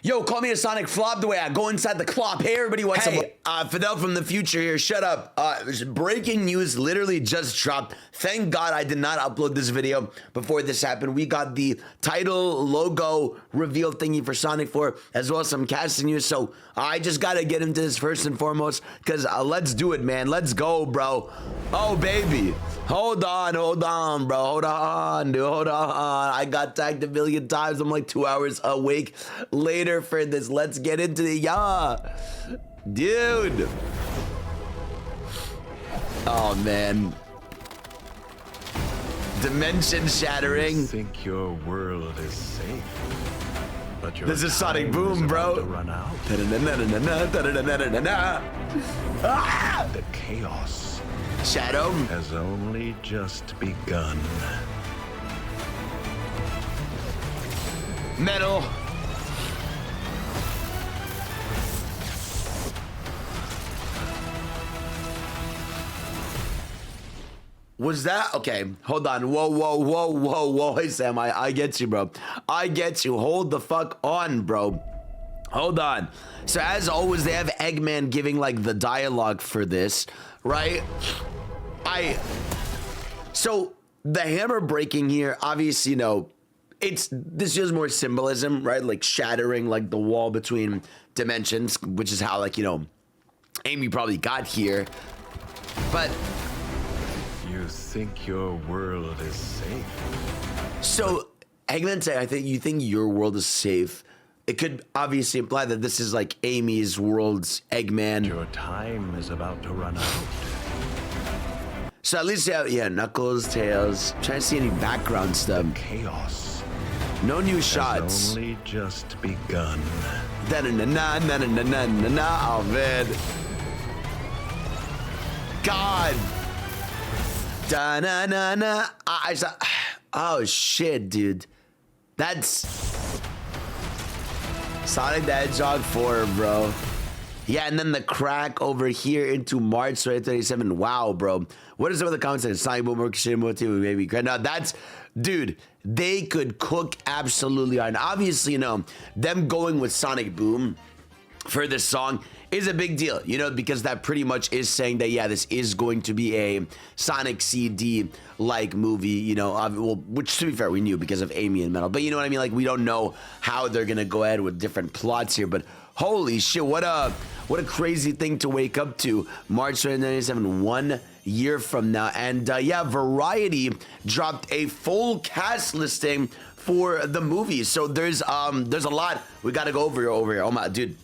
Yo, call me a Sonic flop the way I go inside the clop. Hey, everybody, what's up? Fidel from the future here. Shut up. Breaking news literally just dropped. Thank God I did not upload this video before this happened. We got the title logo reveal thingy for Sonic 4, as well as some casting news. So I just got to get into this first and foremost, because let's do it, man. Let's go, bro. Oh, baby. Hold on, bro. Hold on, dude. Hold on. I got tagged a million times. I'm like 2 hours awake later for this. Let's get into the dude. Oh man, dimension shattering. You think your world is safe, but your this is Sonic Boom, bro. Run out. The chaos Shadow has only just begun. Metal. Was that okay? Hold on. Whoa. Hey, Sam, I get you, bro. I get you. Hold the fuck on, bro. Hold on. So as always, they have Eggman giving like the dialogue for this, right? So the hammer breaking here, obviously, you know, this is more symbolism, right? Like shattering like the wall between dimensions, which is how, like, you know, Amy probably got here. But you think your world is safe. So Eggman said, I think you think your world is safe. It could obviously imply that this is like Amy's world's Eggman. Your time is about to run out. So at least, yeah, Knuckles, Tails. Trying to see any background stuff. Chaos. No new has shots. Only just begun. Oh man. God. Da-na-na-na. I saw. Oh shit, dude. That's Sonic the Hedgehog 4, bro. Yeah, and then the crack over here into March 2027. Wow, bro. What is some of the comments that Sonic Boom motive maybe? Now that's, dude, they could cook absolutely on. Obviously, you know, them going with Sonic Boom for this song is a big deal, you know, because that pretty much is saying that, yeah, this is going to be a Sonic CD like movie, you know, well, which to be fair, we knew because of Amy and Metal, but you know what I mean? Like, we don't know how they're going to go ahead with different plots here, but holy shit, what a crazy thing to wake up to. March 2097, 1 year from now. And yeah, Variety dropped a full cast listing for the movie. So there's a lot we got to go over here. Oh my, dude.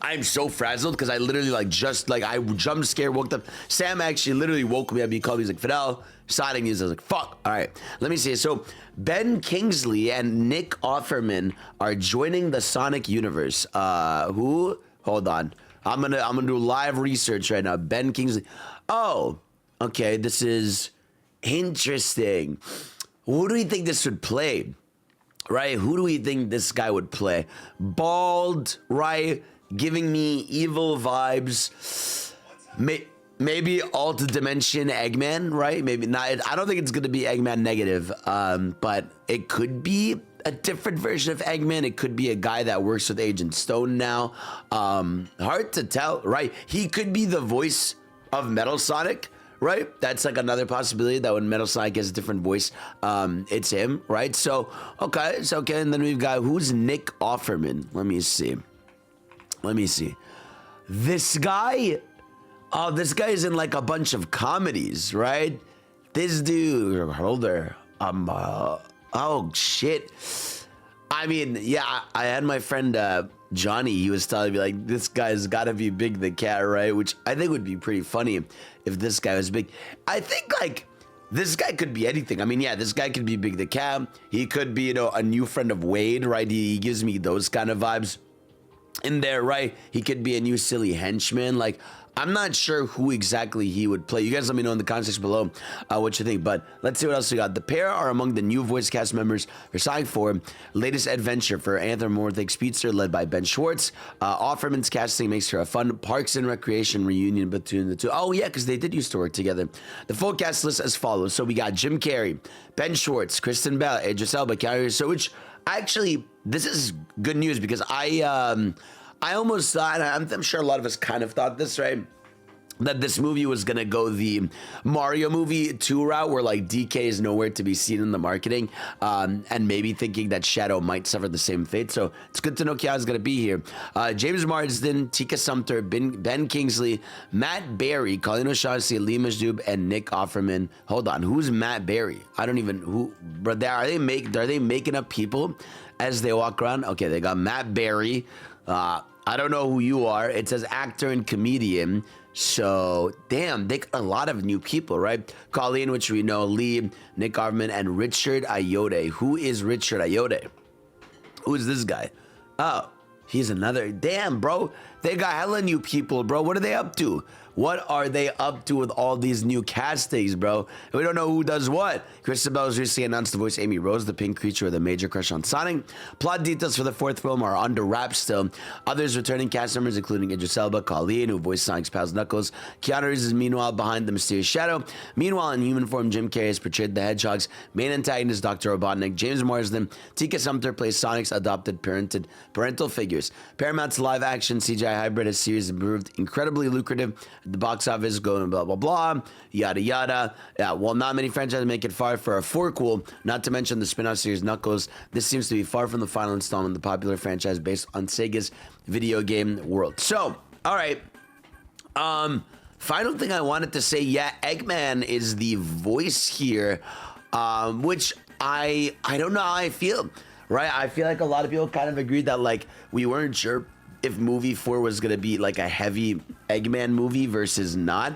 I'm so frazzled because I literally I jumped scared, woke up. Sam actually literally woke me up. He called me, he's like, Fidel, Sonic news. I was like, fuck. All right, let me see. So Ben Kingsley and Nick Offerman are joining the Sonic universe. Who? Hold on. I'm gonna do live research right now. Ben Kingsley. Oh, okay. This is interesting. Who do we think this would play? Right? Who do we think this guy would play? Bald, right? Giving me evil vibes. Maybe Alt Dimension Eggman, right? Maybe not. I don't think it's going to be Eggman negative, but it could be a different version of Eggman. It could be a guy that works with Agent Stone now. Hard to tell, right? He could be the voice of Metal Sonic, right? That's like another possibility, that when Metal Sonic gets a different voice, it's him, right? So, okay, it's okay. And then we've got, who's Nick Offerman? Let me see. This guy, oh, this guy is in like a bunch of comedies, right? This dude, hold there. Oh shit. I mean, yeah, I had my friend Johnny. He was telling me like, this guy's got to be Big the Cat, right? Which I think would be pretty funny if this guy was big. I think like this guy could be anything. I mean, yeah, this guy could be Big the Cat. He could be, you know, a new friend of Wade, right? He gives me those kind of vibes in there, right? He could be a new silly henchman. Like, I'm not sure who exactly he would play. You guys let me know in the comments section below what you think. But let's see what else we got. The pair are among the new voice cast members for Sonic 4, latest adventure for anthropomorphic speedster led by Ben Schwartz. Offerman's casting makes for a fun Parks and Recreation reunion between the two. Oh yeah, because they did used to work together. The full cast list as follows. So we got Jim Carrey, Ben Schwartz, Kristen Bell, Idris Elba, Carrie. So which actually, this is good news because I almost thought, I'm sure a lot of us kind of thought this, right? That this movie was gonna go the Mario movie 2 route, where like DK is nowhere to be seen in the marketing, and maybe thinking that Shadow might suffer the same fate. So it's good to know Kia's gonna be here. James Marsden, Tika Sumter, Ben Kingsley, Matt Berry, Colleen O'Shaughnessy, Lee Majdub, and Nick Offerman. Hold on, who's Matt Berry? I don't even But are they making up people as they walk around? Okay, they got Matt Berry. I don't know who you are. It says actor and comedian. So, damn, they got a lot of new people, right? Colleen, which we know, Lee, Nick Offerman, and Richard Ayoade. Who is Richard Ayoade? Who is this guy? Oh, he's another. Damn, bro. They got hella new people, bro. What are they up to? What are they up to with all these new castings, bro? We don't know who does what. Kristen Bell has recently announced to voice Amy Rose, the pink creature with a major crush on Sonic. Plot details for the 4th film are under wraps still. Others returning cast members, including Idris Elba, Colleen, who voiced Sonic's pals Knuckles. Keanu Reeves is meanwhile behind the mysterious Shadow. Meanwhile, in human form, Jim Carrey has portrayed the Hedgehog's main antagonist, Dr. Robotnik. James Marsden, Tika Sumter plays Sonic's adopted parental figures. Paramount's live-action CGI hybrid has series proved incredibly lucrative at the box office, going blah blah blah, yada yada. Yeah, while not many franchises make it far for a fourquel, not to mention the spin-off series Knuckles, this seems to be far from the final installment of the popular franchise based on Sega's video game world. So, all right. Final thing I wanted to say, yeah, Eggman is the voice here, which I don't know how I feel, right? I feel like a lot of people kind of agreed that like we weren't sure if movie 4 was gonna be like a heavy Eggman movie versus not.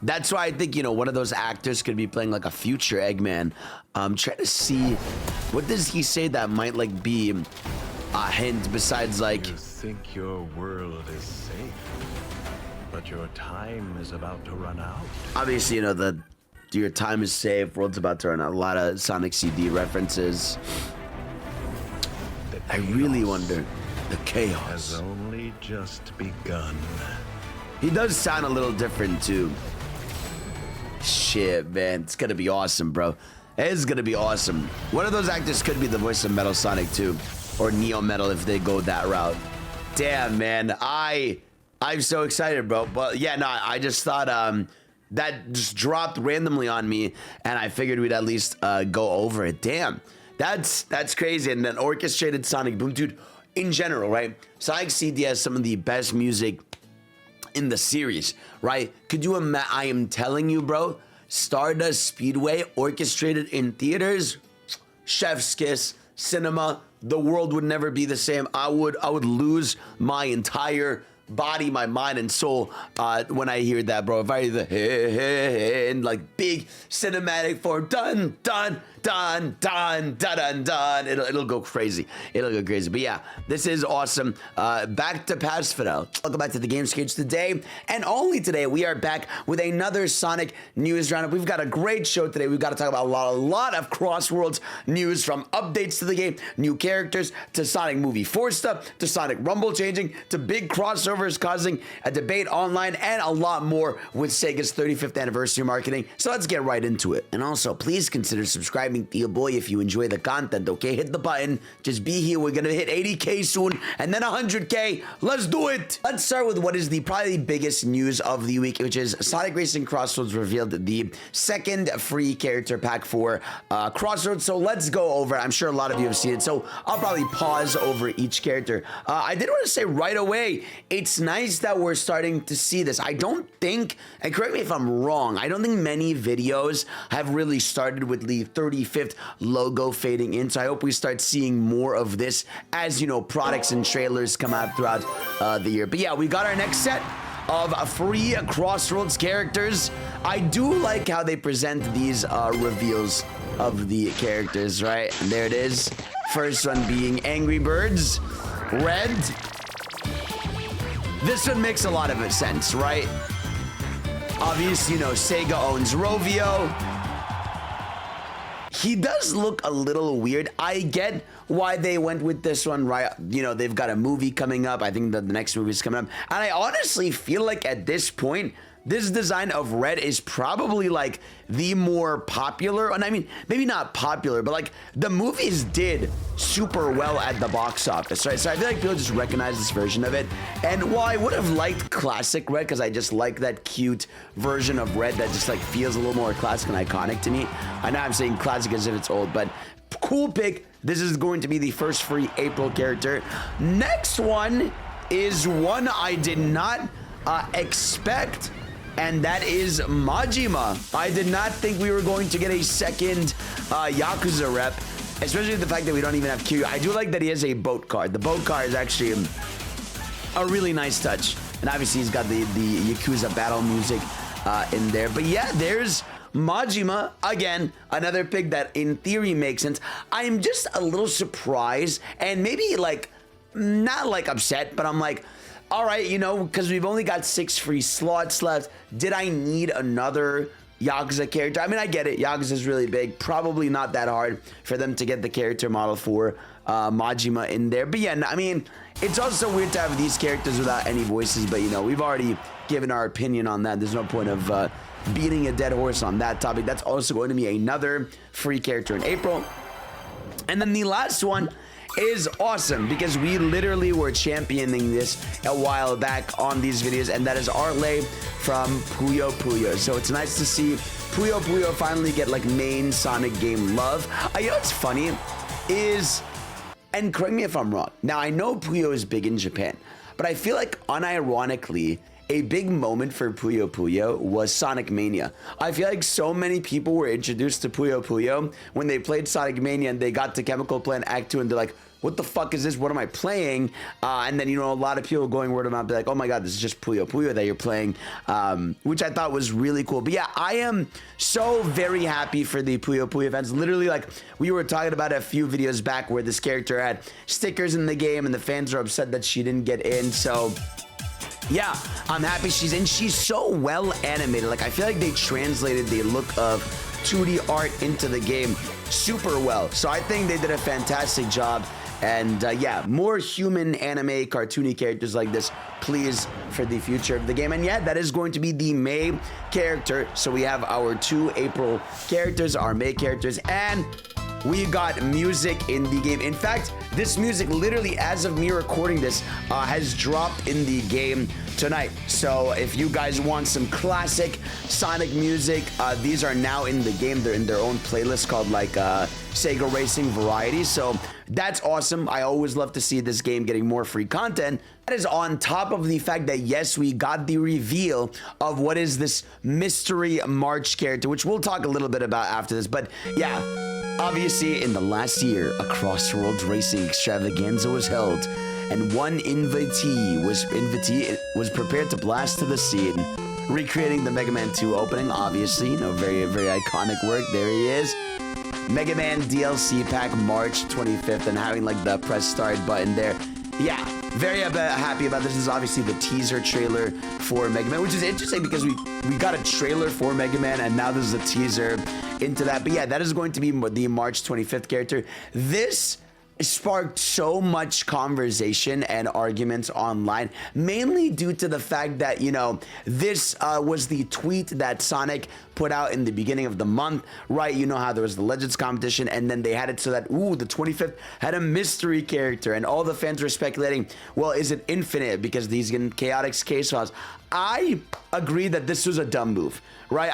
That's why I think, you know, one of those actors could be playing like a future Eggman. Trying to see what does he say that might like be a hint besides like, You think your world is safe, but your time is about to run out. obviously, you know, your time is safe, world's about to run out. A lot of Sonic CD references. I really wonder. The chaos has only just begun. He does sound a little different too. Shit, man, it's gonna be awesome, bro. It's gonna be awesome. One of those actors could be the voice of Metal Sonic 2, or Neo Metal if they go that route. Damn, man, I'm so excited, bro. But yeah, no, I just thought that just dropped randomly on me, and I figured we'd at least go over it. Damn, that's crazy. And then orchestrated Sonic Boom, dude. In general, right? Sonic CD has some of the best music in the series, right? Could you imagine? I am telling you, bro, Stardust Speedway orchestrated in theaters, chef's kiss, cinema, the world would never be the same. I would lose my entire body, my mind and soul when I hear that, bro. If I hear the hey, and like big cinematic form, dun dun dun dun dun dun dun, it'll go crazy. It'll go crazy. But yeah, this is awesome. Back to Pass Fidel. Welcome back to the Game Cage today, and only today we are back with another Sonic news roundup. We've got a great show today. We've got to talk about a lot of CrossWorlds news, from updates to the game, new characters, to Sonic Movie 4 stuff, to Sonic Rumble changing, to big crossovers causing a debate online, and a lot more with Sega's 35th anniversary marketing. So let's get right into it. And also, please consider subscribing to your boy if you enjoy the content, okay? Hit the button. Just be here. We're gonna hit 80K soon, and then 100K. Let's do it. Let's start with what is probably the biggest news of the week, which is Sonic Racing Crossroads revealed the second free character pack for Crossroads. So let's go over it. I'm sure a lot of you have seen it, so I'll probably pause over each character. I did want to say right away, it's nice that we're starting to see this. I don't think, and correct me if I'm wrong, I don't think many videos have really started with the 35th logo fading in. So I hope we start seeing more of this as, you know, products and trailers come out throughout the year. But yeah, we got our next set of free Crossroads characters. I do like how they present these reveals of the characters, right? And there it is. First one being Angry Birds, Red. This one makes a lot of sense, right? Obviously, you know, Sega owns Rovio. He does look a little weird. I get why they went with this one, right? You know, they've got a movie coming up. I think that the next movie is coming up. And I honestly feel like at this point, this design of Red is probably like the more popular, and I mean, maybe not popular, but like the movies did super well at the box office, right? So I feel like people just recognize this version of it. And while I would have liked classic Red, because I just like that cute version of Red that just like feels a little more classic and iconic to me. I know I'm saying classic as if it's old, but cool pick. This is going to be the first free April character. Next one is one I did not expect, and that is Majima. I did not think we were going to get a second Yakuza rep, especially the fact that we don't even have Kiryu. I do like that he has a boat card. The boat card is actually a really nice touch, and obviously he's got the Yakuza battle music in there. But yeah, there's Majima, again, another pick that in theory makes sense. I'm just a little surprised and maybe like not like upset, but I'm like, all right, you know, because we've only got 6 free slots left. Did I need another Yakuza character? I mean, I get it. Yakuza is really big. Probably not that hard for them to get the character model for Majima in there. But yeah, I mean, it's also weird to have these characters without any voices. But, you know, we've already given our opinion on that. There's no point of beating a dead horse on that topic. That's also going to be another free character in April. And then the last one is awesome because we literally were championing this a while back on these videos, and that is Arley from Puyo Puyo. So it's nice to see Puyo Puyo finally get like main Sonic game love. You know what's funny is, and correct me if I'm wrong, now I know Puyo is big in Japan, but I feel like unironically a big moment for Puyo Puyo was Sonic Mania. I feel like so many people were introduced to Puyo Puyo when they played Sonic Mania and they got to Chemical Plant Act 2 and they're like, what the fuck is this? What am I playing? And then, you know, a lot of people going word of mouth, be like, oh my God, this is just Puyo Puyo that you're playing, which I thought was really cool. But yeah, I am so very happy for the Puyo Puyo fans. Literally, like, we were talking about a few videos back where this character had stickers in the game and the fans are upset that she didn't get in. So yeah, I'm happy she's in. She's so well animated. Like, I feel like they translated the look of 2D art into the game super well. So I think they did a fantastic job. And yeah, more human anime cartoony characters like this, please, for the future of the game. And yeah, that is going to be the May character. So we have our 2 April characters, our May characters, and we got music in the game. In fact, this music literally, as of me recording this, has dropped in the game tonight. So if you guys want some classic Sonic music, these are now in the game. They're in their own playlist called like Sega Racing Variety. So that's awesome. I always love to see this game getting more free content. That is on top of the fact that, yes, we got the reveal of what is this mystery March character, which we'll talk a little bit about after this. But yeah, obviously, in the last year, a CrossWorlds racing extravaganza was held, and one invitee was prepared to blast to the scene, recreating the Mega Man 2 opening. Obviously, you know, very, very iconic work. There he is. Mega Man DLC pack March 25th, and having like the press start button there. Yeah, very happy about this. This is obviously the teaser trailer for Mega Man, which is interesting because we got a trailer for Mega Man, and now this is a teaser into that. But yeah, that is going to be the March 25th character. This sparked so much conversation and arguments online, mainly due to the fact that, you know, this was the tweet that Sonic put out in the beginning of the month, right? You know how there was the Legends competition, and then they had it so that, ooh, the 25th had a mystery character, and all the fans were speculating, well, is it Infinite because he's in Chaotix Casefiles? I agree that this was a dumb move, right?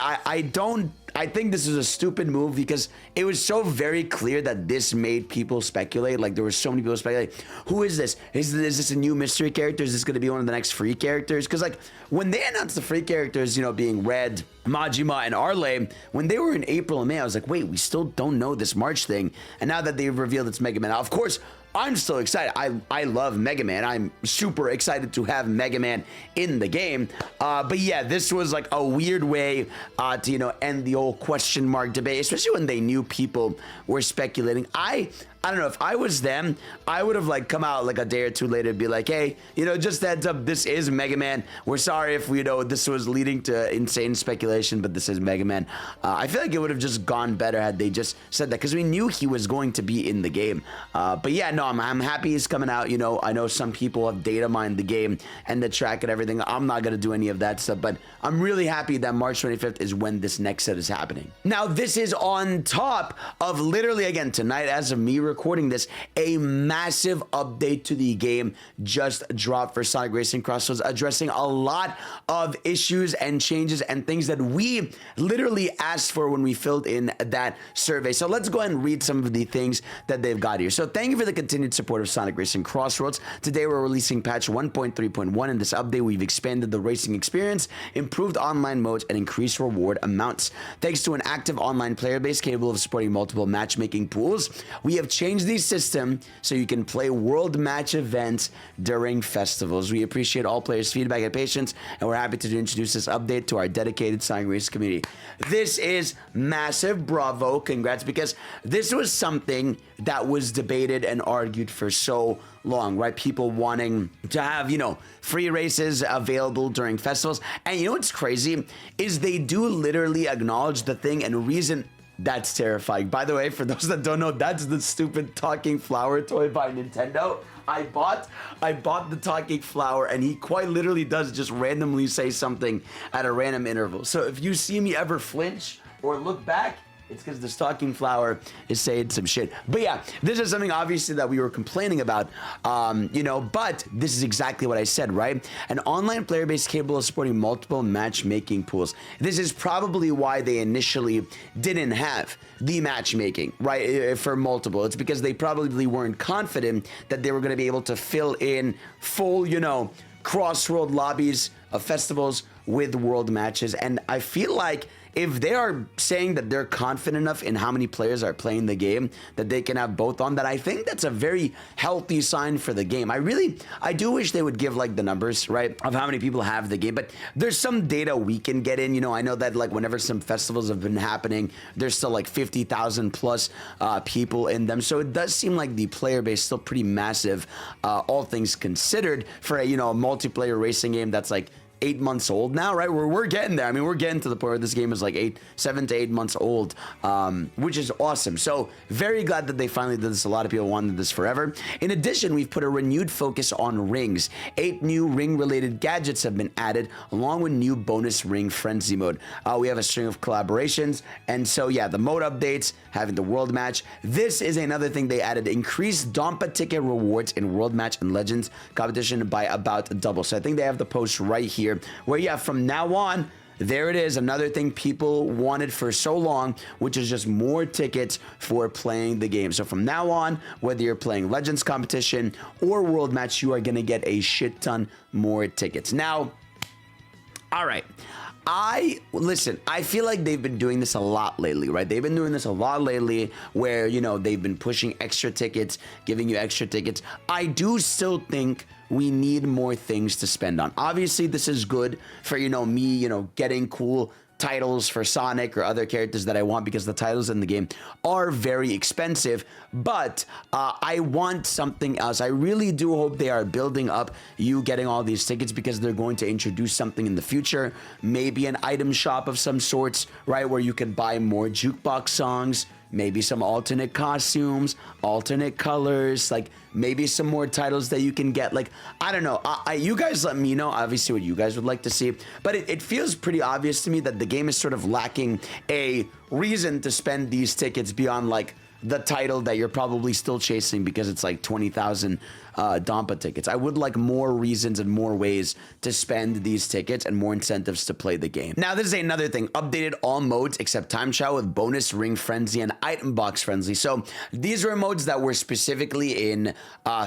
I think this is a stupid move because it was so very clear that this made people speculate. Like, there were so many people speculating, who is this? Is this a new mystery character? Is this going to be one of the next free characters? Because, like, when they announced the free characters, you know, being Red, Majima, and Arley, when they were in April and May, I was like, wait, we still don't know this March thing. And now that they've revealed it's Mega Man, now, of course, I'm still excited. I love Mega Man. I'm super excited to have Mega Man in the game. But yeah, this was like a weird way to, you know, end the whole question mark debate, especially when they knew people were speculating. I I don't know, if I was them, I would have like come out like a day or two later and be like, hey, you know, just heads up, this is Mega Man. We're sorry if we know this was leading to insane speculation, but this is Mega Man. I feel like it would have just gone better had they just said that, because we knew he was going to be in the game. But yeah, no, I'm happy he's coming out. You know, I know some people have data mined the game and the track and everything. I'm not going to do any of that stuff, but I'm really happy that March 25th is when this next set is happening. Now, this is on top of literally, again, tonight, as of me recording this, a massive update to the game just dropped for Sonic Racing CrossWorlds, addressing a lot of issues and changes and things that we literally asked for when we filled in that survey. So let's go ahead and read some of the things that they've got here. So thank you for the continued support of Sonic Racing CrossWorlds. Today we're releasing patch 1.3.1. In this update, we've expanded the racing experience, improved online modes, and increased reward amounts. Thanks to an active online player base capable of supporting multiple matchmaking pools, we have changed the system so you can play world match events during festivals. We appreciate all players' feedback and patience, and we're happy to introduce this update to our dedicated Sonic Racing community. This is massive. Bravo. Congrats, because this was something that was debated and argued for so long, right? People wanting to have, you know, free races available during festivals. And you know what's crazy is they do literally acknowledge the thing and reason. That's terrifying. By the way, for those that don't know, that's the stupid talking flower toy by Nintendo. I bought the talking flower, and he quite literally does just randomly say something at a random interval. So if you see me ever flinch or look back, it's because the talking flower is saying some shit. But yeah, this is something obviously that we were complaining about, you know, but this is exactly what I said, right? An online player base capable of supporting multiple matchmaking pools. This is probably why they initially didn't have the matchmaking, right, for multiple. It's because they probably weren't confident that they were going to be able to fill in full, you know, cross-world lobbies of festivals with world matches. And I feel like if they are saying that they're confident enough in how many players are playing the game that they can have both on, that I think that's a very healthy sign for the game. I do wish they would give like the numbers, right, of how many people have the game, but there's some data we can get in. You know, I know that like whenever some festivals have been happening, there's still like 50,000 plus people in them. So it does seem like the player base is still pretty massive, all things considered, for a, you know, a multiplayer racing game that's like 8 months old now, right? We're getting there. I mean, we're getting to the point where this game is like 7 to 8 months old, which is awesome. So very glad that they finally did this. A lot of people wanted this forever. In addition, we've put a renewed focus on rings. 8 new ring-related gadgets have been added, along with new bonus ring frenzy mode. We have a string of collaborations, and so yeah, the mode updates, having the world match. This is another thing they added: increased Dompa ticket rewards in world match and legends competition by about double. So I think they have the post right here, where yeah, from now on, there it is, another thing people wanted for so long, which is just more tickets for playing the game. So from now on, whether you're playing Legends competition or World Match, you are going to get a shit ton more tickets. Now, all right, listen, I feel like they've been doing this a lot lately, right? They've been doing this a lot lately where, you know, they've been pushing extra tickets, giving you extra tickets. I do still think we need more things to spend on. Obviously, this is good for, you know, me, you know, getting cool titles for Sonic or other characters that I want, because the titles in the game are very expensive. But I want something else. I really do hope they are building up you getting all these tickets, because they're going to introduce something in the future, maybe an item shop of some sorts, right, where you can buy more jukebox songs, maybe some alternate costumes, alternate colors, like maybe some more titles that you can get. Like, I don't know. You guys let me know, obviously, what you guys would like to see. But it feels pretty obvious to me that the game is sort of lacking a reason to spend these tickets beyond, like, the title that you're probably still chasing because it's like 20,000 Dompa tickets. I would like more reasons and more ways to spend these tickets and more incentives to play the game. Now, this is another thing. Updated all modes except Time Trial with bonus ring frenzy and item box frenzy. So these were modes that were specifically in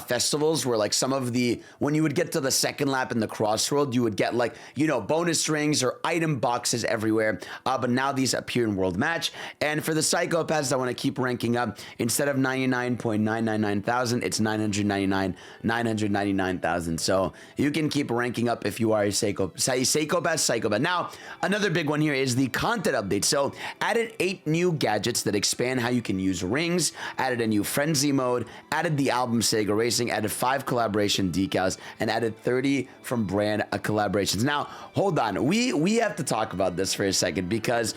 festivals, where like some of the, when you would get to the second lap in the CrossWorld, you would get like, you know, bonus rings or item boxes everywhere. But now these appear in World Match. And for the Psychopaths that want to keep ranking up, instead of 99.999 thousand, it's 999,000. So you can keep ranking up if you are a psychopath. Now, another big one here is the content update. So added 8 new gadgets that expand how you can use rings, added a new frenzy mode, added the album Sega Racing, added 5 collaboration decals, and added 30 from brand collaborations. Now, hold on. We have to talk about this for a second because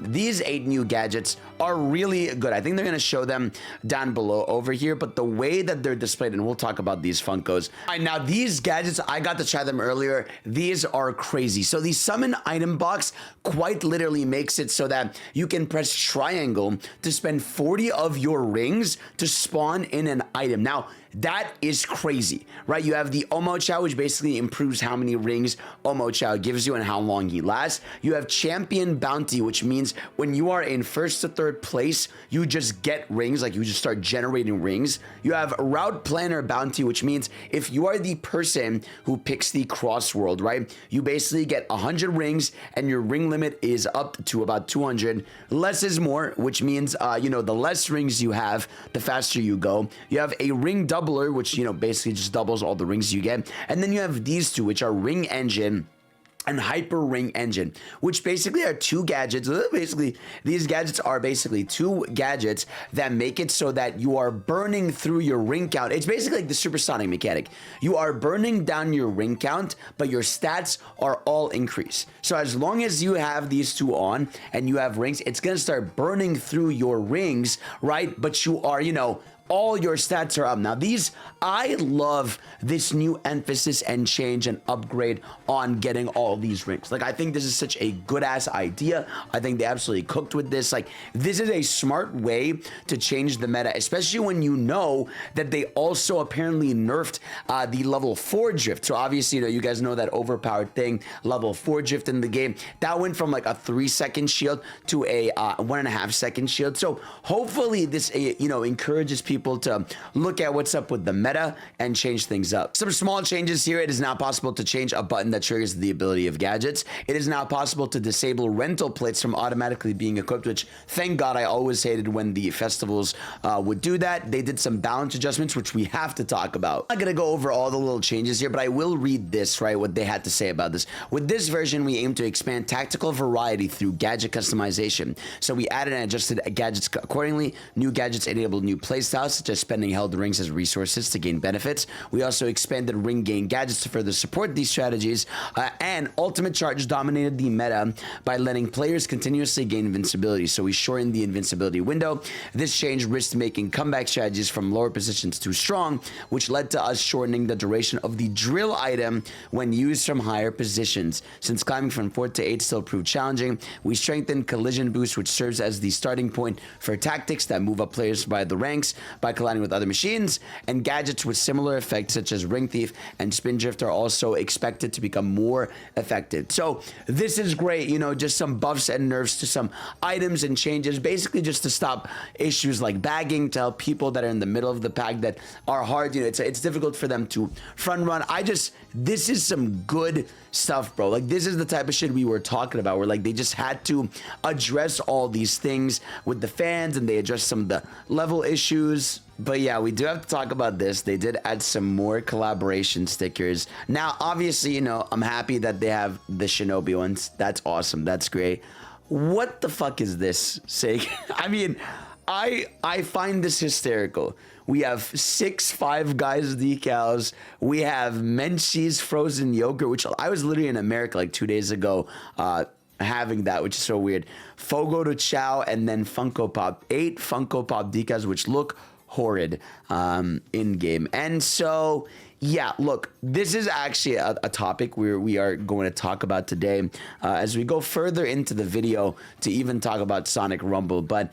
these 8 new gadgets are really good. I think they're going to show them down below over here, but the way that they're displayed, and we'll talk about these Funkos. All right, now these gadgets, I got to try them earlier. These are crazy. So the summon item box quite literally makes it so that you can press triangle to spend 40 of your rings to spawn in an item. Now, that is crazy, right? You have the Omo Chow, which basically improves how many rings Omo Chow gives you and how long he lasts. You have Champion Bounty, which means when you are in first to third place, you just get rings, like you just start generating rings. You have Route Planner Bounty, which means if you are the person who picks the CrossWorld, right? You basically get 100 rings and your ring limit is up to about 200. Less is more, which means, you know, the less rings you have, the faster you go. You have a ring doubler, which, you know, basically just doubles all the rings you get. And then you have these two, which are Ring Engine and Hyper Ring Engine, which basically are 2 gadgets. Basically, these gadgets are basically 2 gadgets that make it so that you are burning through your ring count. It's basically like the supersonic mechanic. You are burning down your ring count, but your stats are all increased. So as long as you have these 2 on and you have rings, it's going to start burning through your rings, right? But you are, you know, all your stats are up. Now these, I love this new emphasis and change and upgrade on getting all these rings. Like, I think this is such a good ass idea. I think they absolutely cooked with this. Like, this is a smart way to change the meta, especially when you know that they also apparently nerfed the level 4 drift. So obviously, you know, you guys know that overpowered thing, level 4 drift in the game, that went from like a 3-second shield to a 1.5-second shield. So hopefully this, you know, encourages people to look at what's up with the meta and change things up. Some small changes here. It is now possible to change a button that triggers the ability of gadgets. It is now possible to disable rental plates from automatically being equipped, which thank God I always hated when the festivals would do that. They did some balance adjustments, which we have to talk about. I'm not gonna go over all the little changes here, but I will read this, right, what they had to say about this. With this version, we aim to expand tactical variety through gadget customization. So we added and adjusted gadgets accordingly. New gadgets enabled new playstyles, such as spending held rings as resources to gain benefits. We also expanded ring gain gadgets to further support these strategies, and Ultimate Charge dominated the meta by letting players continuously gain invincibility. So we shortened the invincibility window. This change risked making comeback strategies from lower positions too strong, which led to us shortening the duration of the drill item when used from higher positions. Since climbing from 4 to 8 still proved challenging, we strengthened collision boost, which serves as the starting point for tactics that move up players by the ranks by colliding with other machines, and gadgets with similar effects such as Ring Thief and Spin Drift are also expected to become more effective. So this is great, you know, just some buffs and nerfs to some items and changes, basically just to stop issues like bagging, to help people that are in the middle of the pack that are hard, you know, it's difficult for them to front run. This is some good stuff, bro. Like, this is the type of shit we were talking about, where like they just had to address all these things with the fans, and they addressed some of the level issues. But yeah, we do have to talk about this. They did add some more collaboration stickers. Now, obviously, you know, I'm happy that they have the Shinobi ones. That's awesome. That's great. What the fuck is this, Sig? I mean, I find this hysterical. We have 6 Five Guys decals. We have Menchie's frozen yogurt, which I was literally in America like 2 days ago, having that, which is so weird. Fogo to Chow, and then Funko Pop. 8 Funko Pop decals, which look horrid in game. And so, yeah, look, this is actually a topic we are going to talk about today as we go further into the video to even talk about Sonic Rumble. But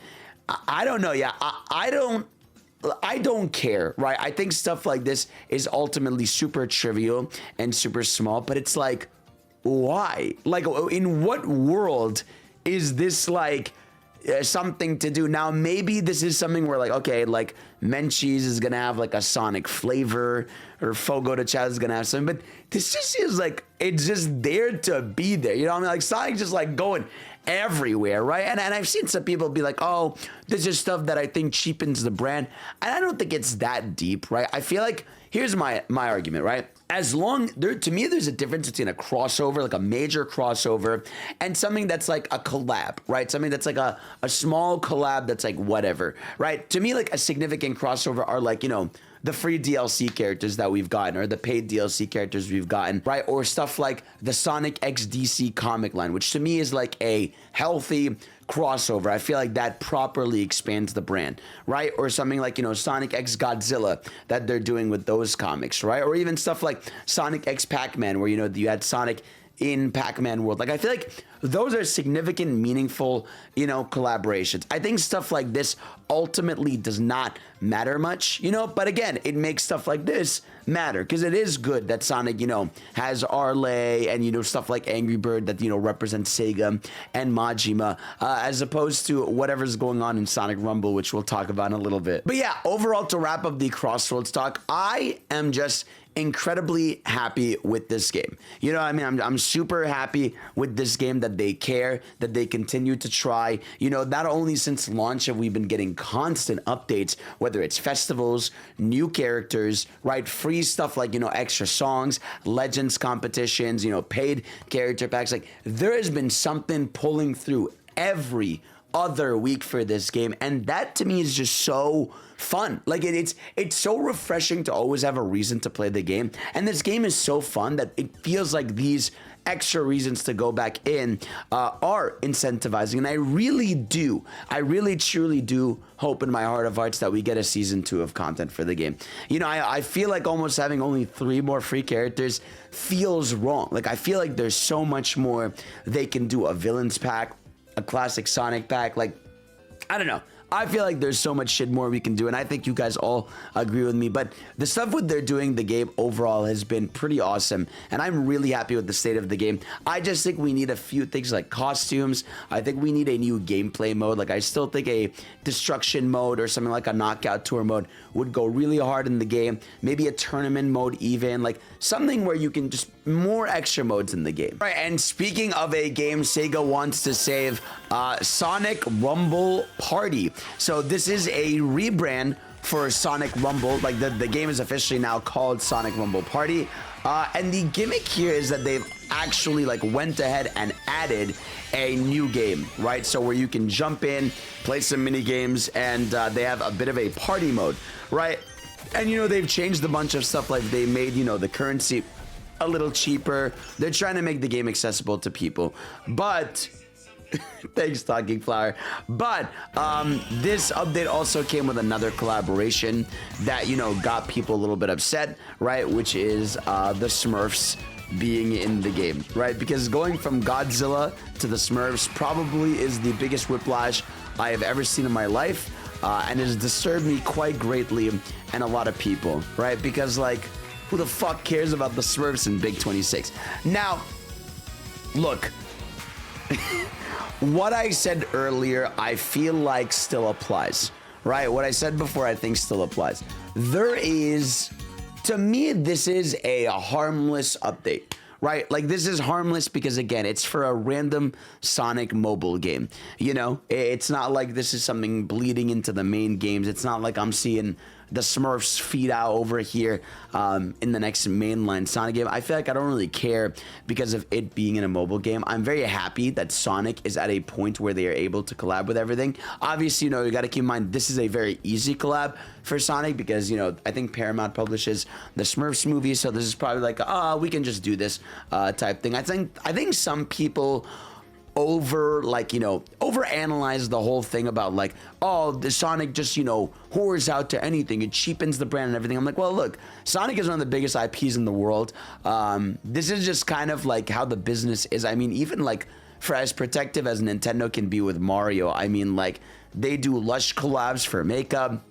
I don't know. Yeah, I don't care, right? I think stuff like this is ultimately super trivial and super small, but it's like, why? Like, in what world is this like something to do? Now, maybe this is something where like, okay, like Menchie's is gonna have like a Sonic flavor, or Fogo de Chao is gonna have something, but this just seems like it's just there to be there. You know what I mean? Like, Sonic's just like going everywhere, right? And I've seen some people be like, oh, this is stuff that I think cheapens the brand. And I don't think it's that deep, right? I feel like, here's my argument, right? As long, to me, there's a difference between a crossover, like a major crossover, and something that's like a collab, right? Something that's like a small collab that's like whatever, right? To me, like a significant crossover are like, you know, the free DLC characters that we've gotten, or the paid DLC characters we've gotten, right? Or stuff like the Sonic X DC comic line, which to me is like a healthy crossover. I feel like that properly expands the brand, right? Or something like, you know, Sonic X Godzilla that they're doing with those comics, right? Or even stuff like Sonic X Pac-Man, where, you know, you had Sonic in Pac-Man world. Like, I feel like those are significant, meaningful, you know, collaborations. I think stuff like this ultimately does not matter much, you know, but again, it makes stuff like this matter, because it is good that Sonic, you know, has Arlay and, you know, stuff like Angry Bird that, you know, represents Sega and Majima, as opposed to whatever's going on in Sonic Rumble, which we'll talk about in a little bit. But yeah, overall, to wrap up the CrossWorlds talk, I am just incredibly happy with this game. You know, I mean, I'm super happy with this game, that they care, that they continue to try. You know, not only since launch have we been getting constant updates, whether it's festivals, new characters, right? Free stuff like, you know, extra songs, legends competitions, you know, paid character packs. Like, there has been something pulling through every other week for this game, and that to me is just so fun. Like, it's so refreshing to always have a reason to play the game, and this game is so fun that it feels like these extra reasons to go back in are incentivizing. And I really truly do hope in my heart of hearts that we get a season 2 of content for the game. You know, I feel like almost having only 3 more free characters feels wrong. Like, I feel like there's so much more they can do. A villains pack, a classic Sonic pack, like, I don't know. I feel like there's so much shit more we can do, and I think you guys all agree with me. But the stuff with they're doing the game overall has been pretty awesome, and I'm really happy with the state of the game. I just think we need a few things like costumes. I think we need a new gameplay mode. Like, I still think a destruction mode or something like a knockout tour mode would go really hard in the game. Maybe a tournament mode even, like something where you can just more extra modes in the game. Right, and speaking of a game Sega wants to save, Sonic Rumble Party. So this is a rebrand for Sonic Rumble. Like, the game is officially now called Sonic Rumble Party. And the gimmick here is that they've actually like went ahead and added a new game, right? So where you can jump in, play some mini games, and they have a bit of a party mode, right? And, you know, they've changed a bunch of stuff. Like, they made, you know, the currency a little cheaper. They're trying to make the game accessible to people, but thanks, Talking Flower. But this update also came with another collaboration that, you know, got people a little bit upset, right? Which is the Smurfs being in the game, right? Because going from Godzilla to the Smurfs probably is the biggest whiplash I have ever seen in my life, and has disturbed me quite greatly and a lot of people, right? Because, like, who the fuck cares about the Smurfs in Big 26? Now, look, what I said earlier, I feel like still applies, right? What I said before, I think still applies. There is, to me, this is a harmless update, right? Like, this is harmless because, again, it's for a random Sonic mobile game. You know, it's not like this is something bleeding into the main games. It's not like I'm seeing the Smurfs feed out over here in the next mainline Sonic game. I feel like I don't really care because of it being in a mobile game. I'm very happy that Sonic is at a point where they are able to collab with everything. Obviously, you know, you got to keep in mind this is a very easy collab for Sonic because, you know, I think Paramount publishes the Smurfs movie, so this is probably like, we can just do this type thing. I think some people overanalyze the whole thing about like, oh, the Sonic just, you know, whores out to anything. It cheapens the brand and everything. I'm like, well, look, Sonic is one of the biggest IPs in the world. This is just kind of like how the business is. I mean, even like for as protective as Nintendo can be with Mario, I mean, like, they do Lush collabs for makeup.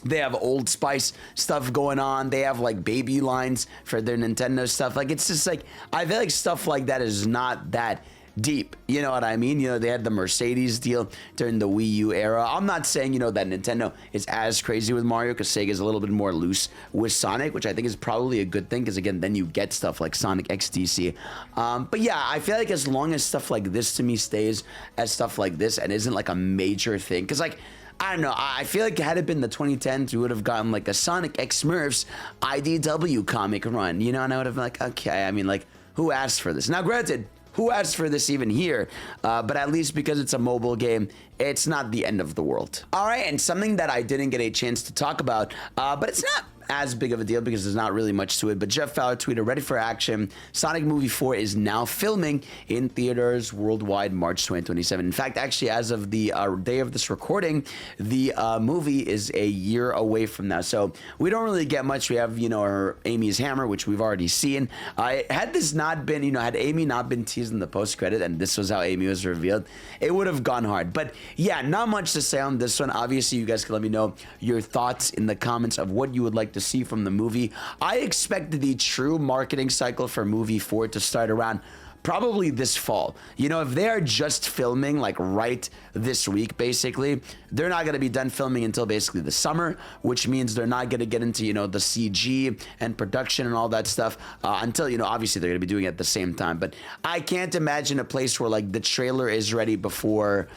They have Old Spice stuff going on. They have like baby lines for their Nintendo stuff. Like, it's just like, I feel like stuff like that is not that deep. You know what I mean? You know, they had the Mercedes deal during the Wii U era. I'm not saying, you know, that Nintendo is as crazy with Mario, because Sega is a little bit more loose with Sonic, which I think is probably a good thing, because again, then you get stuff like Sonic XDC. But yeah, I feel like as long as stuff like this to me stays as stuff like this and isn't like a major thing, because like, I don't know, I feel like had it been the 2010s, we would have gotten like a Sonic X Smurfs IDW comic run, you know, and I would have been like, okay, I mean, like, who asked for this? Now, granted, who asked for this even here? But at least because it's a mobile game, it's not the end of the world. All right, and something that I didn't get a chance to talk about, but it's not as big of a deal because there's not really much to it, but Jeff Fowler tweeted, ready for action. Sonic Movie 4 is now filming in theaters worldwide March 2027. In fact, actually, as of the day of this recording, the movie is a year away from now. So we don't really get much. We have, you know, our Amy's Hammer, which we've already seen. Had this not been, you know, had Amy not been teased in the post-credit and this was how Amy was revealed, it would have gone hard. But yeah, not much to say on this one. Obviously, you guys can let me know your thoughts in the comments of what you would like to see from the movie. I expect the true marketing cycle for movie 4 to start around probably this fall. You know, if they are just filming like right this week, basically, they're not going to be done filming until basically the summer, which means they're not going to get into, you know, the CG and production and all that stuff until, you know, obviously they're going to be doing it at the same time. But I can't imagine a place where like the trailer is ready before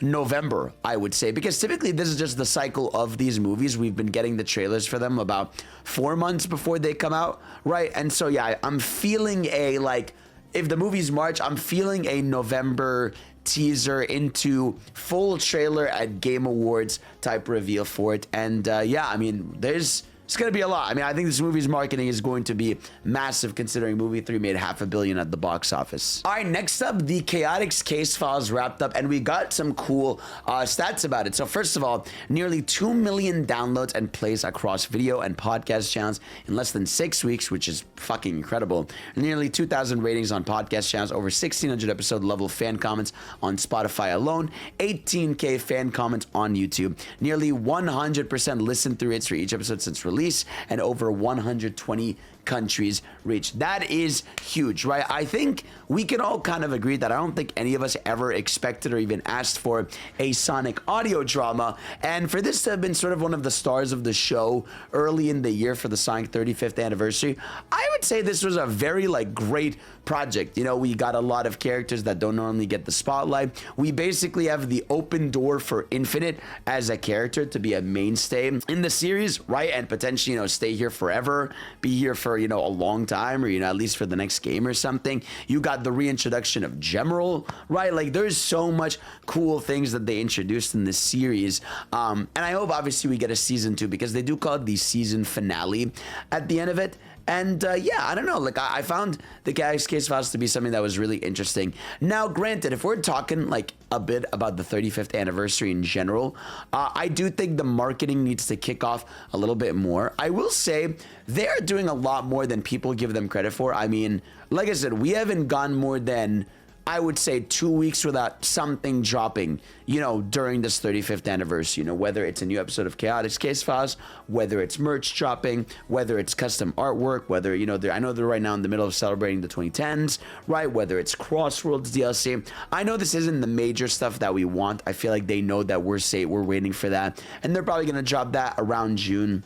November, I would say, because typically this is just the cycle of these movies. We've been getting the trailers for them about 4 months before they come out, right? And so, yeah, I'm feeling a like, if the movie's March, I'm feeling a November teaser into full trailer at Game Awards type reveal for it. And yeah, I mean, it's going to be a lot. I mean, I think this movie's marketing is going to be massive considering movie 3 made $500 million at the box office. All right, next up, the Chaotix Casefiles wrapped up, and we got some cool stats about it. So first of all, nearly 2 million downloads and plays across video and podcast channels in less than 6 weeks, which is fucking incredible. Nearly 2,000 ratings on podcast channels, over 1,600 episode level fan comments on Spotify alone, 18K fan comments on YouTube, nearly 100% listen through rates for each episode since release, and over 120 countries reached. That is huge, right? I think we can all kind of agree that I don't think any of us ever expected or even asked for a Sonic audio drama, and for this to have been sort of one of the stars of the show early in the year for the Sonic 35th anniversary, I would say this was a very like great project. You know, we got a lot of characters that don't normally get the spotlight. We basically have the open door for Infinite as a character to be a mainstay in the series, right? And potentially, you know, stay here forever, be here for, you know, a long time, or, you know, at least for the next game or something. You got the reintroduction of Gemerald, right? Like, there's so much cool things that they introduced in this series. And I hope, obviously, we get a season 2, because they do call it the season finale at the end of it. And yeah, I don't know, like I found the Chaotix Casefiles to be something that was really interesting. Now, granted, if we're talking like a bit about the 35th anniversary in general, I do think the marketing needs to kick off a little bit more. I will say they're doing a lot more than people give them credit for. I mean, like I said, we haven't gone more than, I would say, 2 weeks without something dropping, you know, during this 35th anniversary. You know, whether it's a new episode of Chaotix Casefiles, whether it's merch dropping, whether it's custom artwork, whether, you know, I know they're right now in the middle of celebrating the 2010s, right? Whether it's CrossWorlds DLC. I know this isn't the major stuff that we want. I feel like they know that we're waiting for that, and they're probably going to drop that around June,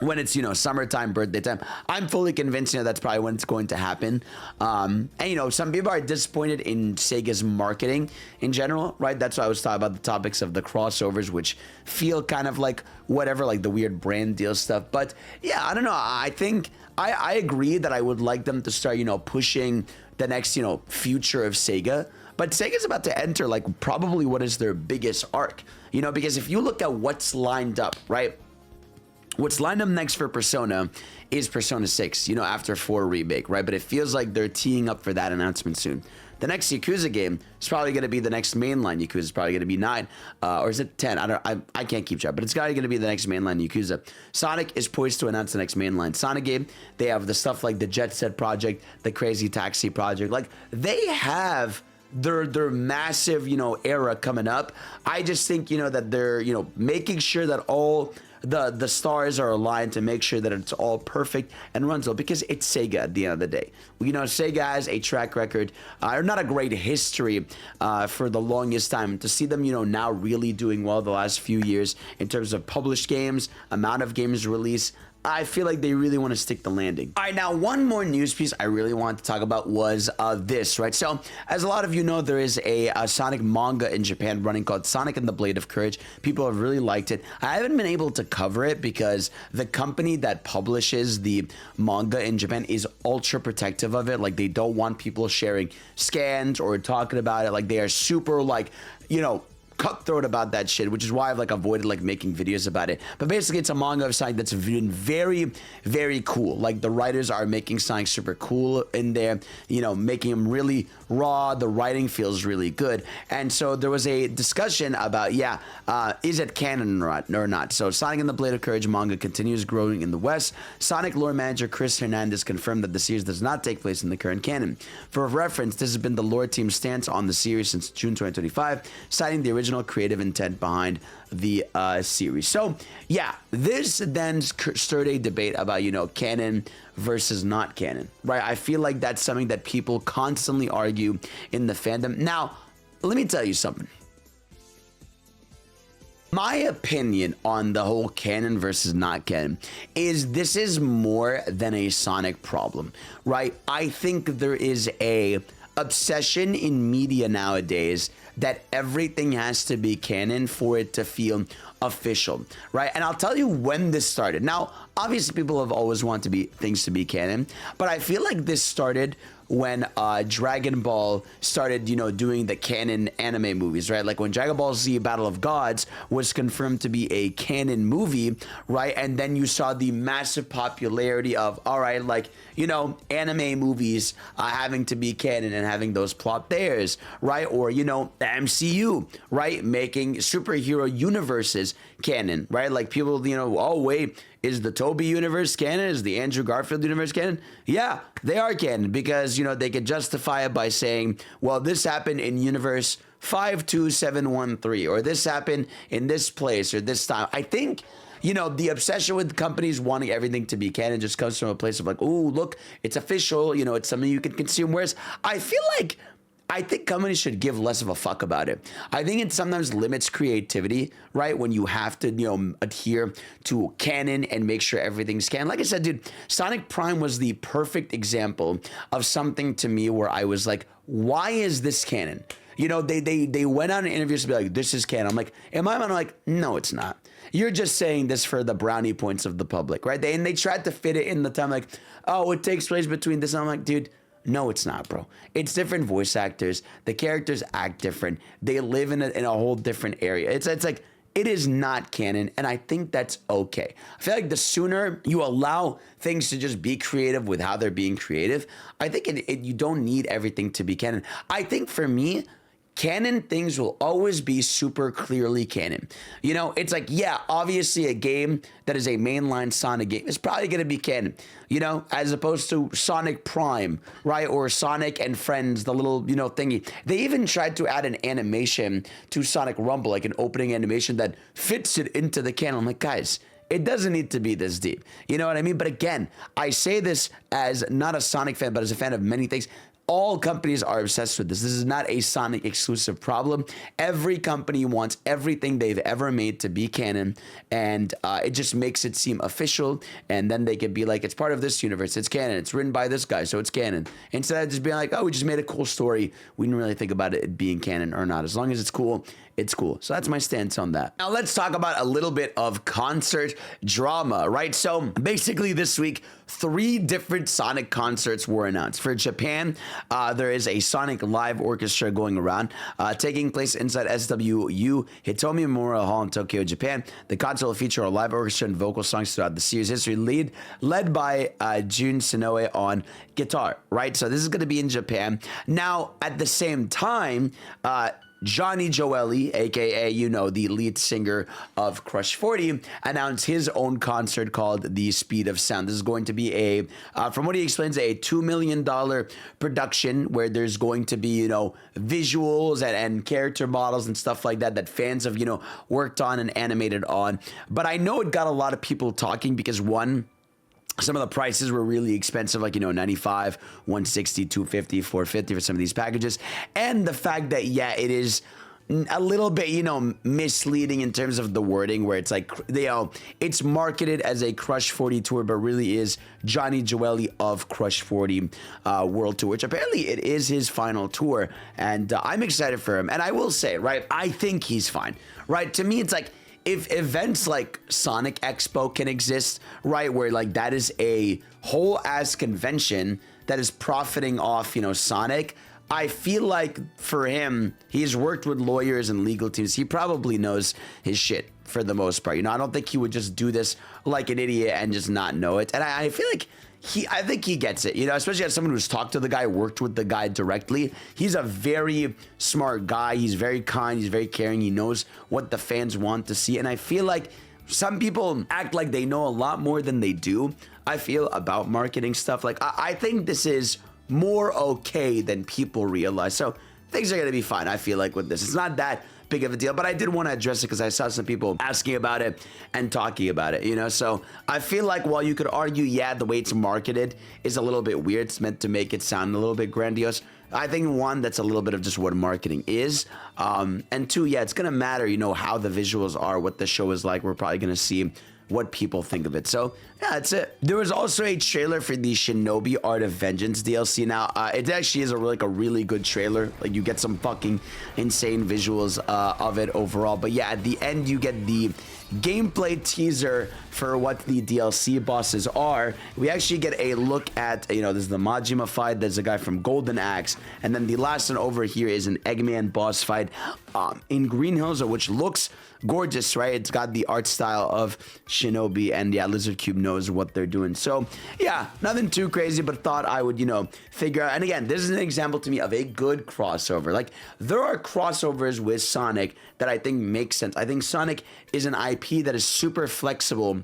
when it's, you know, summertime, birthday time. I'm fully convinced, you know, that's probably when it's going to happen. And, you know, some people are disappointed in Sega's marketing in general, right? That's why I was talking about the topics of the crossovers, which feel kind of like whatever, like the weird brand deal stuff. But yeah, I don't know. I think I agree that I would like them to start, you know, pushing the next, you know, future of Sega. But Sega's about to enter like probably what is their biggest arc, you know, because if you look at what's lined up, right? What's lined up next for Persona is Persona 6, you know, after 4 remake, right? But it feels like they're teeing up for that announcement soon. The next Yakuza game is probably going to be the next mainline Yakuza. It's probably going to be 9, or is it 10? I can't keep track, but it's probably going to be the next mainline Yakuza. Sonic is poised to announce the next mainline Sonic game. They have the stuff like the Jet Set project, the Crazy Taxi project. Like, they have their massive, you know, era coming up. I just think, you know, that they're, you know, making sure that all the stars are aligned to make sure that it's all perfect and runs well, because it's Sega at the end of the day. You know, Sega has a track record, or not a great history for the longest time. To see them, you know, now really doing well the last few years in terms of published games, amount of games released, I feel like they really want to stick the landing. All right, now one more news piece I really wanted to talk about was this, right? So, as a lot of you know, there is a Sonic manga in Japan running called Sonic and the Blade of Courage. People have really liked it. I haven't been able to cover it because the company that publishes the manga in Japan is ultra protective of it. Like, they don't want people sharing scans or talking about it. Like, they are super, like, you know, cutthroat about that shit, which is why I've like avoided like making videos about it. But basically, it's a manga of Sonic that's been very, very cool. Like, the writers are making Sonic super cool in there, you know, making him really raw. The writing feels really good. And so there was a discussion about, is it canon or not? So Sonic and the Blade of Courage manga continues growing in the West. Sonic lore manager Chris Hernandez confirmed that the series does not take place in the current canon. For reference, this has been the lore team's stance on the series since June 2025, citing the original creative intent behind the series. So yeah, this then stirred a debate about, you know, canon versus not canon, right? I feel like that's something that people constantly argue in the fandom. Now, let me tell you something. My opinion on the whole canon versus not canon is this is more than a Sonic problem, right? I think there is a obsession in media nowadays that everything has to be canon for it to feel official, right? And I'll tell you when this started. Now, obviously, people have always wanted things to be canon, but I feel like this started when Dragon Ball started, you know, doing the canon anime movies, right? Like when Dragon Ball Z Battle of Gods was confirmed to be a canon movie, right? And then you saw the massive popularity of, all right, like, you know, anime movies having to be canon and having those plot theirs, right? Or, you know, the MCU, right? Making superhero universes canon, right? Like people, you know, oh, wait, is the Toby universe canon? Is the Andrew Garfield universe canon? Yeah, they are canon because, you know, they could justify it by saying, well, this happened in universe 52713, or this happened in this place or this time. I think, you know, the obsession with companies wanting everything to be canon just comes from a place of like, oh, look, it's official, you know, it's something you can consume. Whereas I think companies should give less of a fuck about it. I think it sometimes limits creativity, right? When you have to, you know, adhere to canon and make sure everything's canon. Like I said, dude, Sonic Prime was the perfect example of something to me where I was like, why is this canon? You know, they went on in interviews to be like, this is canon. I'm like, in my mind, I'm like, no, it's not. You're just saying this for the brownie points of the public, right? They tried to fit it in the time, like, oh, it takes place between this. And I'm like, dude, no, it's not, bro. It's different voice actors. The characters act different. They live in a whole different area. It's like, it is not canon, and I think that's okay. I feel like the sooner you allow things to just be creative with how they're being creative, I think you don't need everything to be canon. I think for me, canon things will always be super clearly canon. You know, it's like, yeah, obviously a game that is a mainline Sonic game is probably going to be canon, you know, as opposed to Sonic Prime, right? Or Sonic and Friends, the little, you know, thingy. They even tried to add an animation to Sonic Rumble, like an opening animation that fits it into the canon. I'm like, guys, it doesn't need to be this deep. You know what I mean? But again, I say this as not a Sonic fan, but as a fan of many things. All companies are obsessed with this. This is not a Sonic exclusive problem. Every company wants everything they've ever made to be canon, and it just makes it seem official, and then they could be like, it's part of this universe, it's canon, it's written by this guy, so it's canon. Instead of just being like, oh, we just made a cool story, we didn't really think about it being canon or not. As long as it's cool, it's cool. So that's my stance on that. Now let's talk about a little bit of concert drama, right? So basically this week, 3 different Sonic concerts were announced. For Japan, there is a Sonic live orchestra going around, taking place inside SWU Hitomi Memorial Hall in Tokyo, Japan. The concert will feature a live orchestra and vocal songs throughout the series history, led by Jun Sonoe on guitar, right? So this is going to be in Japan. Now, at the same time, Johnny Joeli, aka, you know, the lead singer of Crush 40, announced his own concert called The Speed of Sound. This is going to be from what he explains, a $2 million production where there's going to be, you know, visuals and character models and stuff like that fans have, you know, worked on and animated on. But I know it got a lot of people talking because, one, some of the prices were really expensive, like, you know, 95, 160, 250, 450 for some of these packages. And the fact that, yeah, it is a little bit, you know, misleading in terms of the wording, where it's like, you know, it's marketed as a Crush 40 tour, but really is Johnny Joeli of Crush 40 World Tour, which apparently it is his final tour. And I'm excited for him. And I will say, right, I think he's fine, right? To me, it's like, if events like Sonic Expo can exist, right, where like that is a whole ass convention that is profiting off, you know, Sonic, I feel like for him, he's worked with lawyers and legal teams. He probably knows his shit for the most part. You know, I don't think he would just do this like an idiot and just not know it. And I feel like I think he gets it, you know, especially as someone who's talked to the guy, worked with the guy directly. He's a very smart guy. He's very kind. He's very caring. He knows what the fans want to see. And I feel like some people act like they know a lot more than they do, I feel, about marketing stuff. Like, I think this is more okay than people realize. So things are going to be fine, I feel like, with this. It's not that big of a deal, but I did want to address it because I saw some people asking about it and talking about it, you know. So I feel like while you could argue, yeah, the way it's marketed is a little bit weird, it's meant to make it sound a little bit grandiose. I think, one, that's a little bit of just what marketing is, and two, yeah, it's gonna matter, you know, how the visuals are, what the show is like. We're probably gonna see what people think of it. So yeah, that's it. There was also a trailer for the Shinobi Art of Vengeance DLC. Now, it actually is a really good trailer. Like, you get some fucking insane visuals of it overall. But yeah, at the end, you get the gameplay teaser for what the DLC bosses are. We actually get a look at, you know, this is the Majima fight. There's a guy from Golden Axe. And then the last one over here is an Eggman boss fight in Green Hills, which looks gorgeous, right? It's got the art style of Shinobi, and yeah, Lizard Cube knows what they're doing. So yeah, nothing too crazy, but thought I would, you know, figure out. And again, this is an example to me of a good crossover. Like, there are crossovers with Sonic that I think make sense. I think Sonic is an IP that is super flexible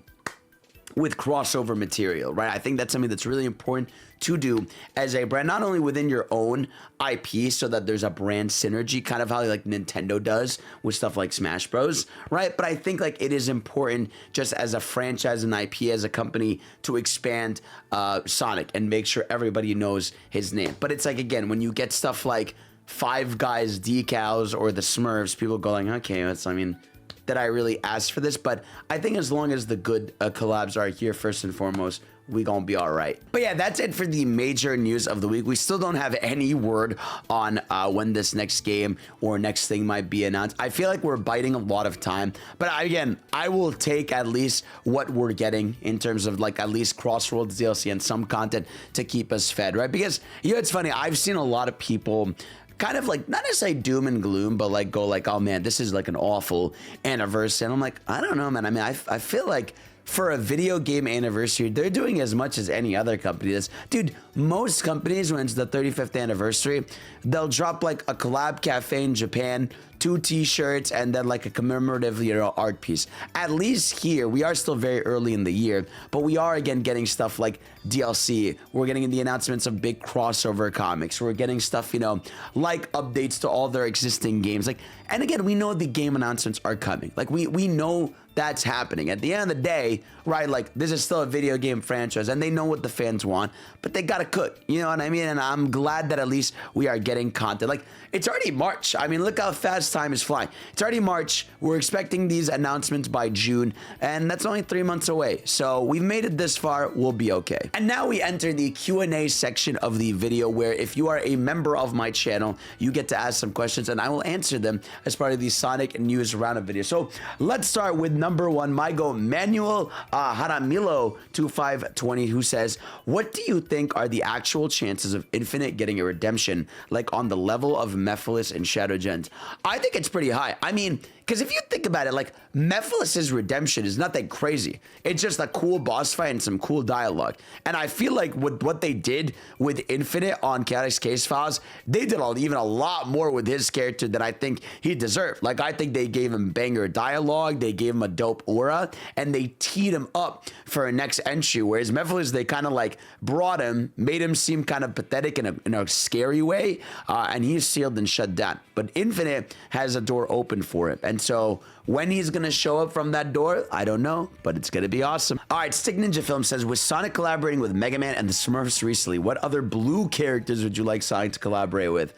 with crossover material, right? I think that's something that's really important to do as a brand, not only within your own IP, so that there's a brand synergy, kind of how like Nintendo does with stuff like Smash Bros, right? But I think like it is important just as a franchise and IP, as a company, to expand Sonic and make sure everybody knows his name. But it's like, again, when you get stuff like Five Guys decals or the Smurfs, people go like, okay, that's, I mean, that I really asked for this. But I think as long as the good collabs are here, first and foremost, we gonna be all right. But yeah, that's it for the major news of the week. We still don't have any word on when this next game or next thing might be announced. I feel like we're biting a lot of time, but again, I will take at least what we're getting in terms of like at least CrossWorlds DLC and some content to keep us fed, right? Because, you know, it's funny, I've seen a lot of people kind of like, not necessarily doom and gloom, but like go like, oh man, this is like an awful anniversary. And I'm like, I don't know, man. I mean, I feel like for a video game anniversary, they're doing as much as any other company does. Dude, most companies, when it's the 35th anniversary, they'll drop like a collab cafe in Japan, 2 t-shirts, and then like a commemorative, you know, art piece. At least here, we are still very early in the year, but we are again getting stuff like DLC. We're getting the announcements of big crossover comics. We're getting stuff, you know, like updates to all their existing games. Like, and again, we know the game announcements are coming. Like, we know that's happening. At the end of the day, right, like, this is still a video game franchise, and they know what the fans want, but they gotta cook, you know what I mean? And I'm glad that at least we are getting content. Like, it's already March. I mean, look how fast time is flying. It's already March. We're expecting these announcements by June, and that's only 3 months away. So we've made it this far. We'll be okay. And now we enter the Q&A section of the video, where if you are a member of my channel, you get to ask some questions, and I will answer them as part of the Sonic News Roundup video. So let's start with number one. My go Manuel Haramilo 2520, who says, what do you think are the actual chances of Infinite getting a redemption, like on the level of Mephiles and Shadow Gens? I think it's pretty high. I mean, because if you think about it, like Mephiles' redemption is nothing crazy. It's just a cool boss fight and some cool dialogue. And I feel like with what they did with Infinite on Chaotix Casefiles, they did even a lot more with his character than I think he deserved. Like, I think they gave him banger dialogue, they gave him a dope aura, and they teed him up for a next entry. Whereas Mephiles, they kind of like brought him, made him seem kind of pathetic in a scary way, and he's sealed and shut down. But Infinite has a door open for him. And so when he's going to show up from that door, I don't know, but it's going to be awesome. All right, Stick Ninja Film says, with Sonic collaborating with Mega Man and the Smurfs recently, what other blue characters would you like Sonic to collaborate with?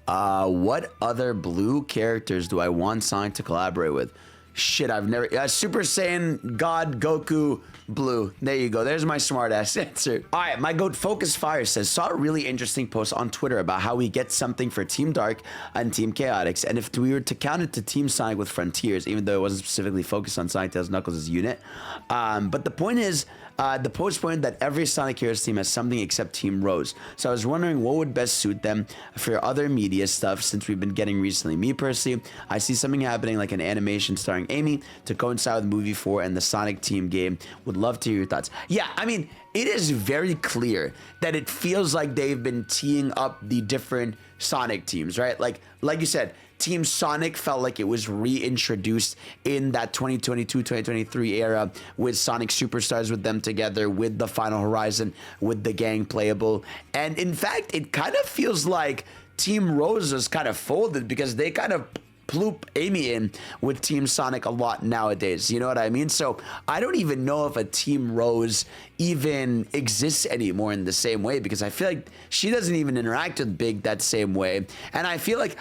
What other blue characters do I want Sonic to collaborate with? Shit, I've never... Super Saiyan God Goku Blue. There you go. There's my smart ass answer. All right, my goat Focus Fire says, saw a really interesting post on Twitter about how we get something for Team Dark and Team Chaotix, and if we were to count it to Team Sonic with Frontiers, even though it wasn't specifically focused on Sonic, Tails, Knuckles' unit. But the point is, the post pointed that every Sonic Heroes team has something except Team Rose. So I was wondering what would best suit them for other media stuff since we've been getting recently. Me personally, I see something happening like an animation starring Amy to coincide with movie 4 and the Sonic team game. Would love to hear your thoughts. Yeah, I mean, it is very clear that it feels like they've been teeing up the different Sonic teams, right? Like you said, Team Sonic felt like it was reintroduced in that 2022-2023 era with Sonic Superstars with them together, with the Final Horizon, with the gang playable. And in fact, it kind of feels like Team Rose is kind of folded because they kind of ploop Amy in with Team Sonic a lot nowadays. You know what I mean? So I don't even know if a Team Rose even exists anymore in the same way, because I feel like she doesn't even interact with Big that same way. And I feel like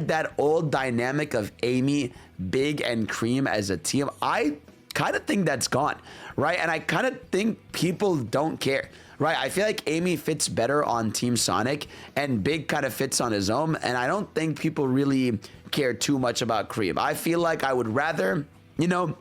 that old dynamic of Amy, Big, and Cream as a team, I kind of think that's gone, right? And I kind of think people don't care. Right, I feel like Amy fits better on Team Sonic, and Big kind of fits on his own, and I don't think people really care too much about Cream. I feel like I would rather, you know,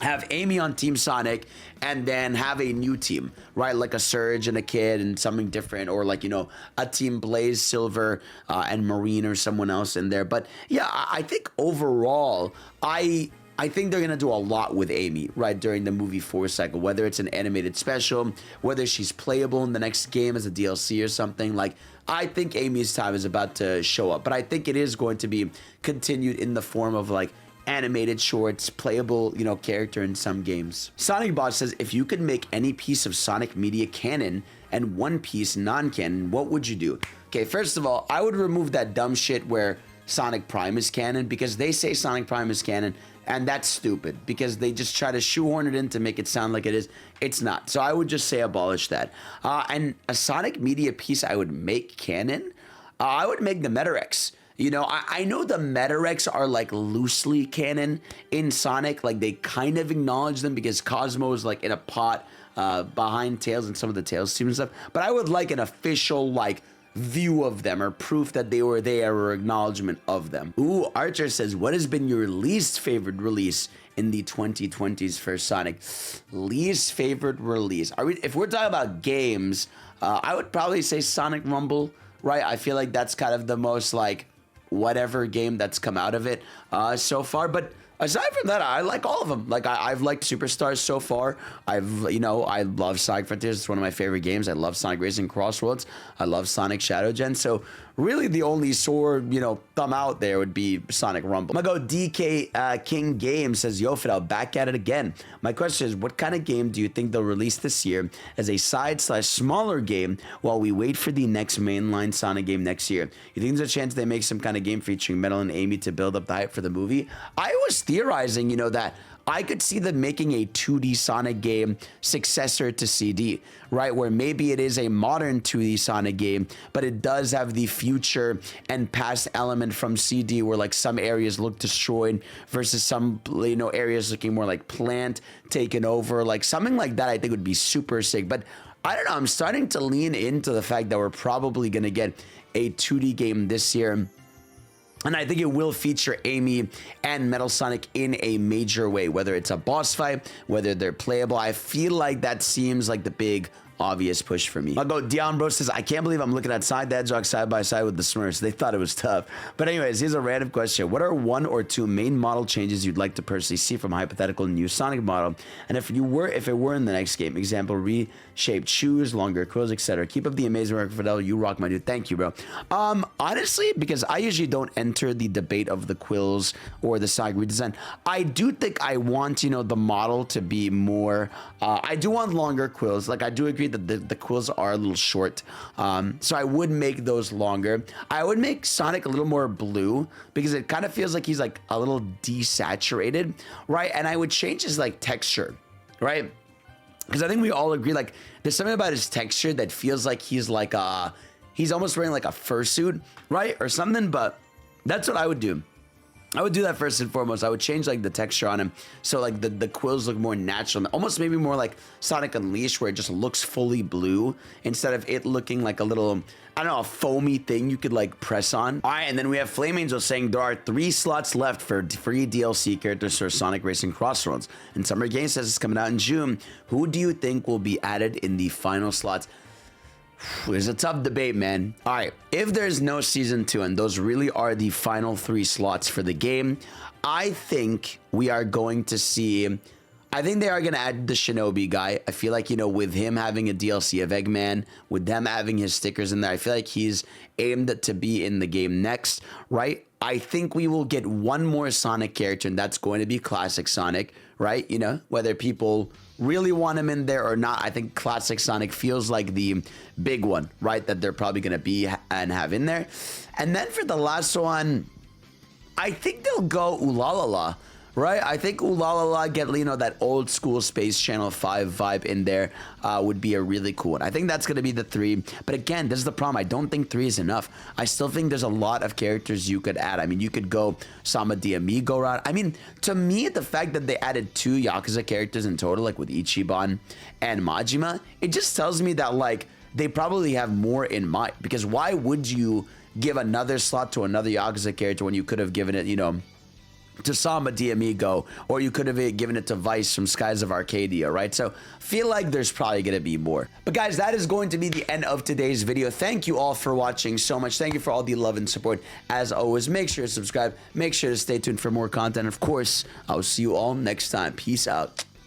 have Amy on Team Sonic and then have a new team, right? Like a Surge and a Kid and something different, or like, you know, a Team Blaze, Silver, and Marine or someone else in there. But yeah, I think overall, I think they're going to do a lot with Amy, right, during the movie 4 cycle, whether it's an animated special, whether she's playable in the next game as a DLC or something. Like, I think Amy's time is about to show up, but I think it is going to be continued in the form of, like, animated shorts, playable, you know, character in some games. Sonic Boss says, if you could make any piece of Sonic media canon and one piece non-canon, what would you do? Okay, first of all, I would remove that dumb shit where Sonic Prime is canon, because they say Sonic Prime is canon, and that's stupid because they just try to shoehorn it in to make it sound like it is. It's not. So I would just say abolish that. And a Sonic media piece I would make canon, I would make the Metarex. You know, I know the Metarex are like loosely canon in Sonic. Like, they kind of acknowledge them because Cosmo is like in a pot behind Tails and some of the Tails team and stuff. But I would like an official, like, view of them or proof that they were there or acknowledgement of them. Ooh, Archer says, what has been your least favorite release in the 2020s for Sonic? Least favorite release. If we're talking about games, I would probably say Sonic Rumble, right? I feel like that's kind of the most, like, whatever game that's come out of it so far. But aside from that, I like all of them. Like, I've liked Superstars so far. I love Sonic Frontiers. It's one of my favorite games. I love Sonic Racing CrossWorlds. I love Sonic Shadow Gen. So really the only sore, you know, thumb out there would be Sonic Rumble. I'm gonna go DK King Games says, yo, Fidel, back at it again. My question is, what kind of game do you think they'll release this year as a side/smaller game while we wait for the next mainline Sonic game next year? You think there's a chance they make some kind of game featuring Metal and Amy to build up the hype for the movie? I was theorizing, you know, that I could see them making a 2D Sonic game successor to CD, right? Where maybe it is a modern 2D Sonic game, but it does have the future and past element from CD, where like some areas look destroyed versus some, you know, areas looking more like plant taken over. Like something like that I think would be super sick. But I don't know, I'm starting to lean into the fact that we're probably going to get a 2D game this year. And I think it will feature Amy and Metal Sonic in a major way, whether it's a boss fight, whether they're playable. I feel like that seems like the big obvious push for me. I'll go. Dion Bro says, I can't believe I'm looking at Sonic the Hedgehog side by side with the Smurfs. They thought it was tough. But anyways, here's a random question. What are 1 or 2 main model changes you'd like to personally see from a hypothetical new Sonic model? And if it were in the next game, example, reshaped shoes, longer quills, etc. Keep up the amazing work, Fidel. You rock, my dude. Thank you, bro. Honestly, because I usually don't enter the debate of the quills or the Sonic redesign, I do think I want, you know, the model to be more, I do want longer quills. Like, I do agree that the quills are a little short. So I would make those longer. I would make Sonic a little more blue because it kind of feels like he's like a little desaturated, right? And I would change his like texture, right? Because I think we all agree, like, there's something about his texture that feels like he's like he's almost wearing like a fursuit, right? Or something, but that's what I would do. I would do that first and foremost. I would change like the texture on him so like the quills look more natural, almost maybe more like Sonic Unleashed, where it just looks fully blue instead of it looking like a little, I don't know, a foamy thing you could like press on. All right, and then we have Flame Angel saying there are 3 slots left for free DLC characters for Sonic Racing CrossWorlds. And Summer Game says it's coming out in June. Who do you think will be added in the final slots? There's a tough debate, man. All right, if there's no season 2 and those really are the final 3 slots for the game, I think we are going to see, I think they are going to add the Shinobi guy. I feel like, you know, with him having a DLC of Eggman, with them having his stickers in there, I feel like he's aimed to be in the game next, right? I think we will get one more Sonic character, and that's going to be Classic Sonic, right? You know, whether people really want him in there or not, I think Classic Sonic feels like the big one, right? That they're probably going to be and have in there. And then for the last one, I think they'll go Oolalala, right? I think Oolalala, get, you know, that old school Space Channel 5 vibe in there would be a really cool one. I think that's going to be the 3. But again, this is the problem. I don't think 3 is enough. I still think there's a lot of characters you could add. I mean, you could go Sama de Amigo route. I mean, to me, the fact that they added 2 Yakuza characters in total, like with Ichiban and Majima, it just tells me that, like, they probably have more in mind. Because why would you give another slot to another Yakuza character when you could have given it, you know, to Sama de Amigo, or you could have given it to Vice from Skies of Arcadia, right? So feel like there's probably going to be more. But guys, that is going to be the end of today's video. Thank you all for watching so much. Thank you for all the love and support. As always, make sure to subscribe. Make sure to stay tuned for more content. Of course, I will see you all next time. Peace out.